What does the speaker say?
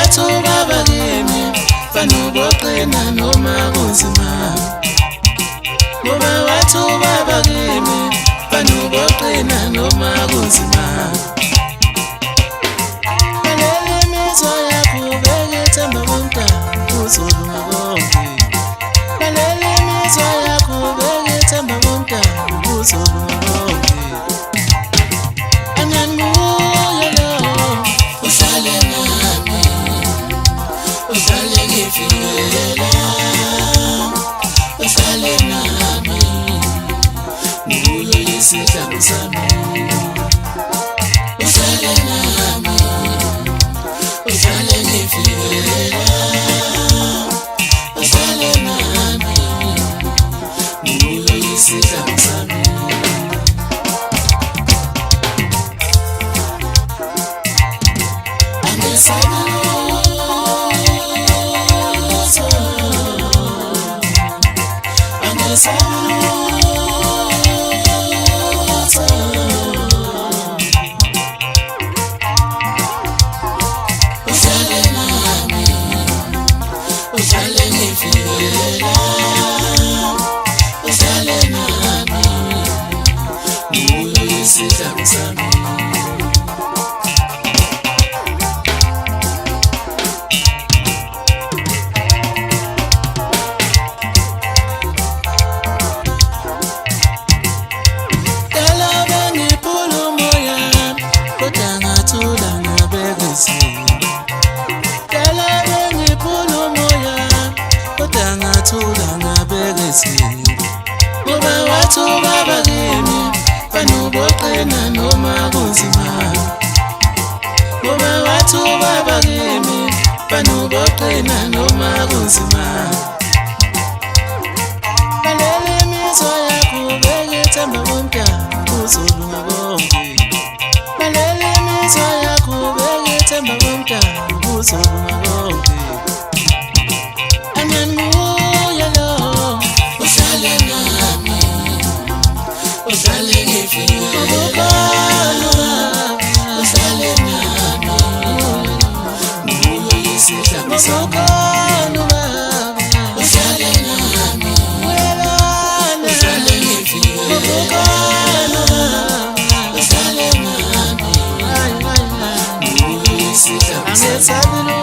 wathi ubaba kimi fanuboqina noma kunzima. Ngoba wathi ubaba kimi fanuboqina noma kunzima. Lalela imizwa yakho ubeke ithemba kuMdali kuzolunga konke. Lalela imizwa yakho ubeke ithemba kuMdali kuzolunga konke. Anganuye lo uhlale nami, uhlale ngifikela, uhlale nami, nguye isihlangu sami. Uhlale nami, uhlale ngifikela, uhlale nami, nguye isihlangu sami. Ngoba wathi ubaba kimi fanuboqina noma kunzima. Ngoba wathi ubaba kimi fanuboqina noma kunzima. Lalela imizwa yakho ubeke ithemba kuMdali kuzolunga konke. Lalela imizwa yakho ubeke ithemba kuMdali kuzolunga konke. Anganuye lo uhlale nami, uhlale ngifikela, uhlale nami, nguye isihlangu sami. Uhlale nami, uhlale ngifikela, uhlale nami, nguye isihlangu sami.